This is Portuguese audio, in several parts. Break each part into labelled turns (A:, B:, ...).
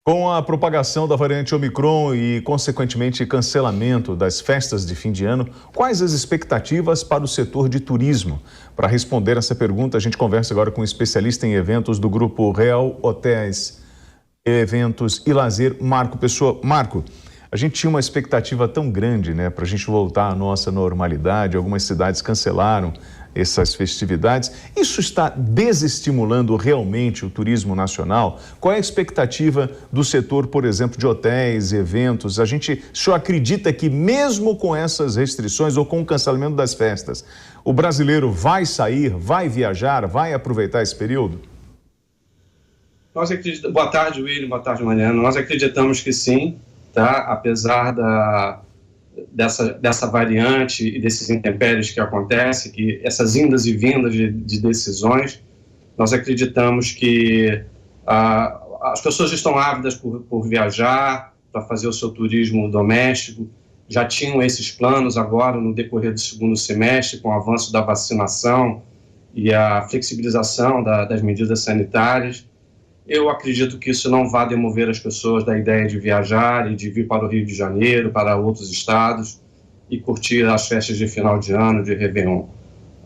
A: Com a propagação da variante Omicron e, consequentemente, cancelamento das festas de fim de ano, quais as expectativas para o setor de turismo? Para responder essa pergunta, a gente conversa agora com um especialista em eventos do Grupo Real Hotéis, Eventos e Lazer, Marco Pessoa. Marco, a gente tinha uma expectativa tão grande, né, para a gente voltar à nossa normalidade. Algumas cidades cancelaram essas festividades. Isso está desestimulando realmente o turismo nacional? Qual é a expectativa do setor, por exemplo, de hotéis, eventos? O senhor acredita que mesmo com essas restrições ou com o cancelamento das festas, o brasileiro vai sair, vai viajar, vai aproveitar esse período?
B: Nós acreditamos. Boa tarde, William. Boa tarde, Mariana. Nós acreditamos que sim, tá? Apesar dessa variante e desses intempéries que acontecem, que essas indas e vindas de decisões, nós acreditamos que as pessoas estão ávidas por viajar, para fazer o seu turismo doméstico, já tinham esses planos agora no decorrer do segundo semestre, com o avanço da vacinação e a flexibilização das medidas sanitárias. Eu acredito que isso não vai demover as pessoas da ideia de viajar e de vir para o Rio de Janeiro, para outros estados e curtir as festas de final de ano, de Réveillon.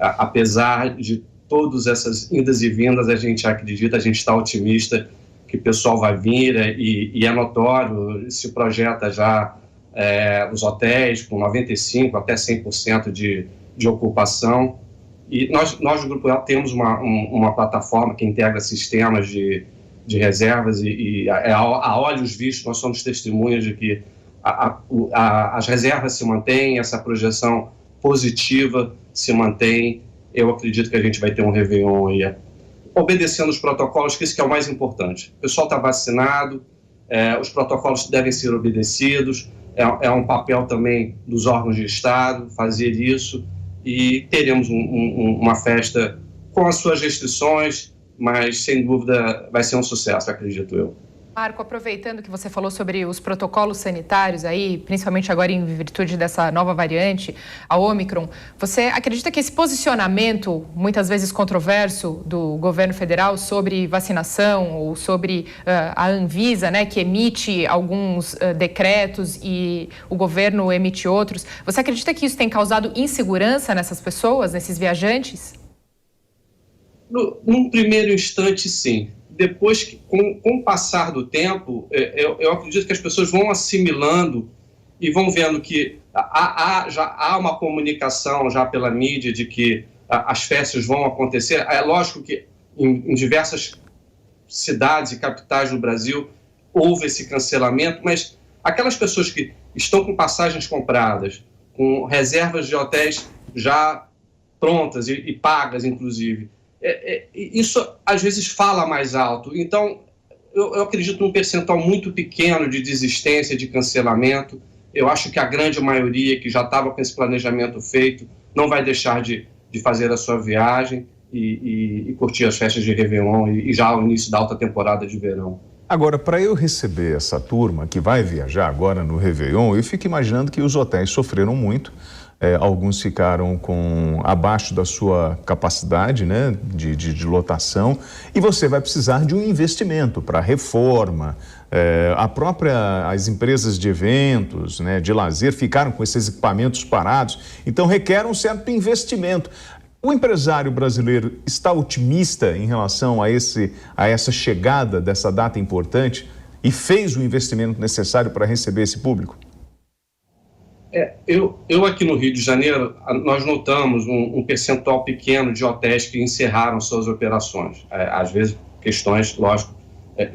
B: Apesar de todas essas indas e vindas, a gente acredita, a gente está otimista que o pessoal vai vir e é notório, se projeta já os hotéis com 95% até 100% de ocupação. E nós do Grupo Real temos uma plataforma que integra sistemas de reservas e a olhos vistos nós somos testemunhas de que as reservas se mantêm, essa projeção positiva se mantém. Eu acredito que a gente vai ter um Réveillon aí, obedecendo os protocolos, que isso que é o mais importante. O pessoal está vacinado, os protocolos devem ser obedecidos, é um papel também dos órgãos de Estado fazer isso, e teremos uma festa com as suas restrições, mas, sem dúvida, vai ser um sucesso, acredito eu.
C: Marco, aproveitando que você falou sobre os protocolos sanitários aí, principalmente agora em virtude dessa nova variante, a Omicron, você acredita que esse posicionamento, muitas vezes controverso, do governo federal sobre vacinação ou sobre a Anvisa, né, que emite alguns decretos e o governo emite outros, você acredita que isso tem causado insegurança nessas pessoas, nesses viajantes?
B: Num primeiro instante, sim. Depois, com o passar do tempo, eu acredito que as pessoas vão assimilando e vão vendo que já há uma comunicação já pela mídia de que as festas vão acontecer. É lógico que em diversas cidades e capitais do Brasil houve esse cancelamento, mas aquelas pessoas que estão com passagens compradas, com reservas de hotéis já prontas e pagas, inclusive, isso às vezes fala mais alto. Então, eu acredito num percentual muito pequeno de desistência, de cancelamento. Eu acho que a grande maioria que já estava com esse planejamento feito não vai deixar de fazer a sua viagem e curtir as festas de Réveillon e já o início da alta temporada de verão.
A: Agora, para eu receber essa turma que vai viajar agora no Réveillon, eu fico imaginando que os hotéis sofreram muito. Alguns ficaram abaixo da sua capacidade, né, de lotação, e você vai precisar de um investimento para reforma. As empresas de eventos, né, de lazer, ficaram com esses equipamentos parados, então requer um certo investimento. O empresário brasileiro está otimista em relação a essa chegada dessa data importante e fez o investimento necessário para receber esse público?
B: Eu aqui no Rio de Janeiro, nós notamos um percentual pequeno de hotéis que encerraram suas operações. Às vezes, questões, lógico,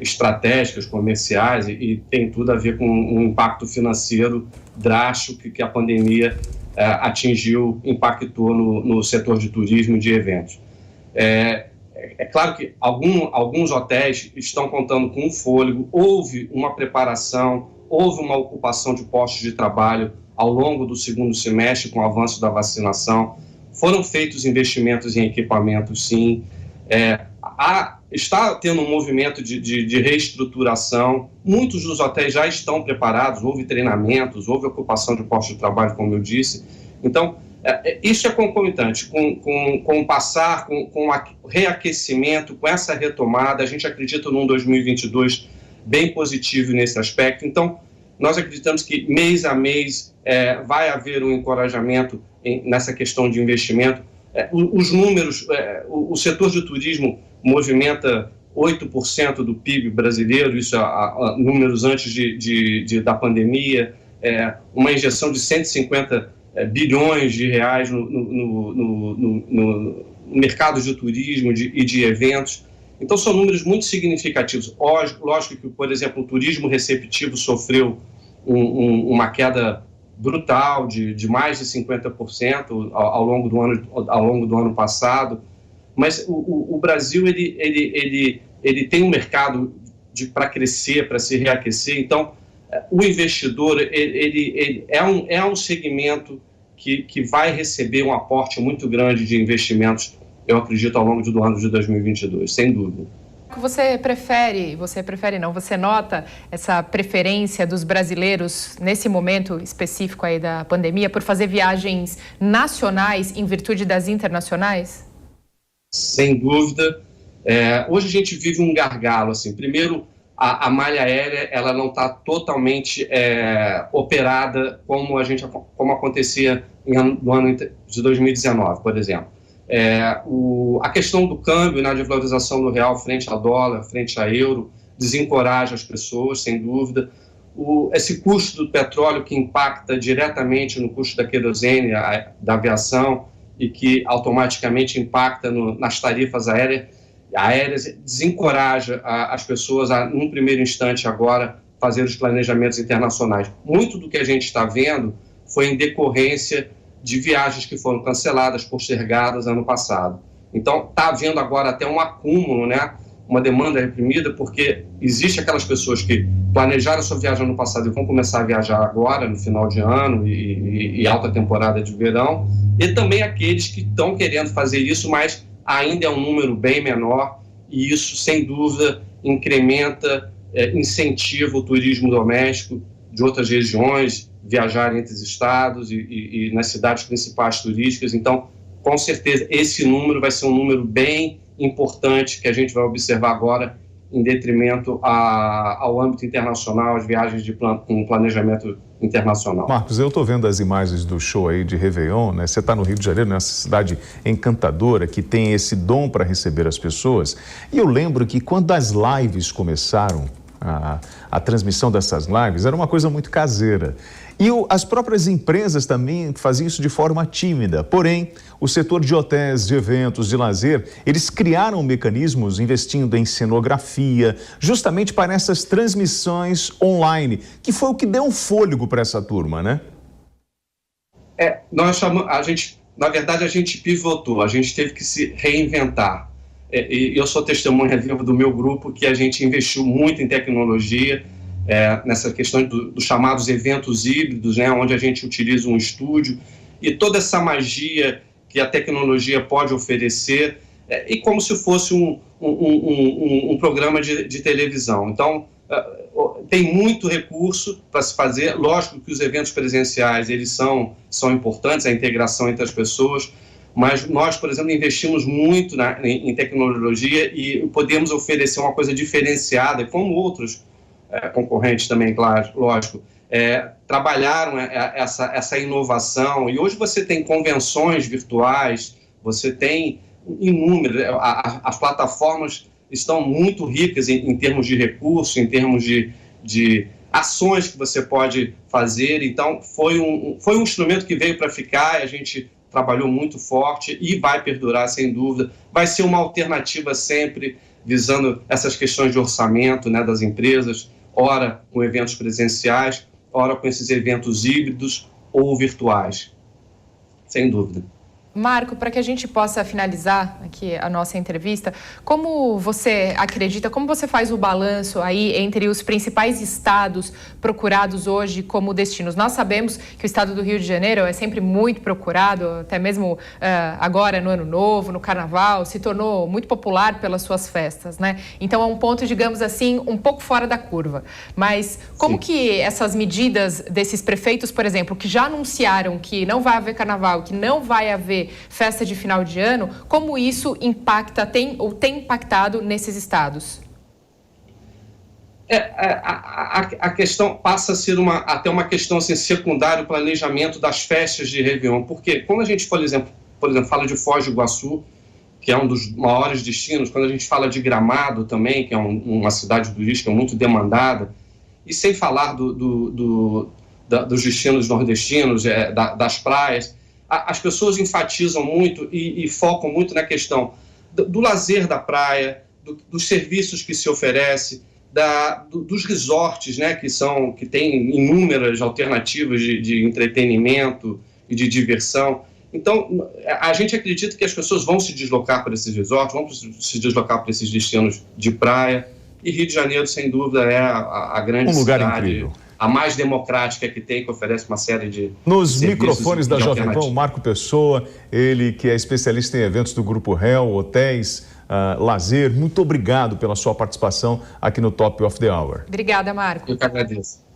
B: estratégicas, comerciais, e tem tudo a ver com um impacto financeiro drástico que a pandemia impactou no setor de turismo e de eventos. É claro que alguns hotéis estão contando com um fôlego, houve uma preparação, houve uma ocupação de postos de trabalho ao longo do segundo semestre, com o avanço da vacinação. Foram feitos investimentos em equipamentos, sim. Está tendo um movimento de reestruturação. Muitos dos hotéis já estão preparados, houve treinamentos, houve ocupação de postos de trabalho, como eu disse. Então, isso é concomitante com o passar, com o reaquecimento, com essa retomada. A gente acredita num 2022 bem positivo nesse aspecto. Então, nós acreditamos que mês a mês vai haver um encorajamento nessa questão de investimento. Os números, o setor de turismo movimenta 8% do PIB brasileiro, isso há números antes da pandemia, uma injeção de 150 bilhões de reais no mercado de turismo e de eventos. Então, são números muito significativos. Lógico que, por exemplo, o turismo receptivo sofreu uma queda brutal de mais de 50% ao longo do ano passado, mas o Brasil ele tem um mercado para crescer, para se reaquecer. Então, o investidor ele é um segmento que vai receber um aporte muito grande de investimentos, eu acredito, ao longo do ano de 2022, sem dúvida.
C: Você nota essa preferência dos brasileiros nesse momento específico aí da pandemia por fazer viagens nacionais em virtude das internacionais?
B: Sem dúvida. Hoje a gente vive um gargalo, assim. Primeiro, a malha aérea ela não está totalmente operada como acontecia no ano de 2019, por exemplo. A questão do câmbio, de valorização do real frente ao dólar, frente a euro, desencoraja as pessoas, sem dúvida. Esse custo do petróleo que impacta diretamente no custo da querosene, da aviação, e que automaticamente impacta nas tarifas aéreas, desencoraja as pessoas a, num primeiro instante agora, fazer os planejamentos internacionais. Muito do que a gente está vendo foi em decorrência de viagens que foram canceladas, postergadas ano passado. Então, está havendo agora até um acúmulo, uma demanda reprimida, porque existe aquelas pessoas que planejaram a sua viagem ano passado e vão começar a viajar agora, no final de ano e alta temporada de verão, e também aqueles que estão querendo fazer isso, mas ainda é um número bem menor, e isso, sem dúvida, incrementa, incentiva o turismo doméstico de outras regiões, viajar entre os estados e nas cidades principais turísticas. Então, com certeza, esse número vai ser um número bem importante que a gente vai observar agora em detrimento ao âmbito internacional, as viagens com planejamento internacional.
A: Marcos, eu estou vendo as imagens do show aí de Réveillon, né? Você está no Rio de Janeiro, nessa cidade encantadora que tem esse dom para receber as pessoas. E eu lembro que quando as lives começaram, a transmissão dessas lives era uma coisa muito caseira. E as próprias empresas também faziam isso de forma tímida. Porém, o setor de hotéis, de eventos, de lazer, eles criaram mecanismos investindo em cenografia, justamente para essas transmissões online, que foi o que deu um fôlego para essa turma, né?
B: Na verdade, a gente pivotou, a gente teve que se reinventar. E eu sou testemunha viva do meu grupo, que a gente investiu muito em tecnologia, nessa questão dos chamados eventos híbridos, onde a gente utiliza um estúdio e toda essa magia que a tecnologia pode oferecer, e como se fosse um programa de televisão. Então, tem muito recurso para se fazer. Lógico que os eventos presenciais eles são importantes, a integração entre as pessoas, mas nós, por exemplo, investimos muito em tecnologia e podemos oferecer uma coisa diferenciada, como outros concorrentes também, claro, lógico, trabalharam essa inovação, e hoje você tem convenções virtuais, você tem inúmeras, as plataformas estão muito ricas em termos de recursos, em termos de ações que você pode fazer. Então foi um instrumento que veio para ficar, e a gente trabalhou muito forte e vai perdurar, sem dúvida. Vai ser uma alternativa sempre visando essas questões de orçamento, das empresas, ora com eventos presenciais, ora com esses eventos híbridos ou virtuais, sem dúvida.
C: Marco, para que a gente possa finalizar aqui a nossa entrevista, como você acredita, como você faz o balanço aí entre os principais estados procurados hoje como destinos? Nós sabemos que o estado do Rio de Janeiro é sempre muito procurado, até mesmo agora no Ano Novo, no Carnaval, se tornou muito popular pelas suas festas, né? Então é um ponto, digamos assim, um pouco fora da curva. Mas como Sim. que essas medidas desses prefeitos, por exemplo, que já anunciaram que não vai haver Carnaval, que não vai haver festa de final de ano, como isso tem impactado nesses estados?
B: A questão passa a ser até uma questão assim, secundária, o planejamento das festas de Réveillon. Porque quando a gente, por exemplo, fala de Foz do Iguaçu, que é um dos maiores destinos, quando a gente fala de Gramado também, que é uma cidade turística muito demandada, e sem falar dos destinos nordestinos, das praias, as pessoas enfatizam muito e focam muito na questão do lazer da praia, dos serviços que se oferece, dos resorts, né, que tem inúmeras alternativas de entretenimento e de diversão. Então, a gente acredita que as pessoas vão se deslocar para esses resorts, vão se deslocar para esses destinos de praia, e Rio de Janeiro, sem dúvida, é a grande
A: lugar
B: cidade,
A: incrível,
B: a mais democrática que tem, que oferece uma série de
A: Nos microfones da Jovem Pan, o Marco Pessoa, ele que é especialista em eventos do Grupo Réu, hotéis, lazer, muito obrigado pela sua participação aqui no Top of the Hour.
C: Obrigada, Marco.
B: Eu que agradeço.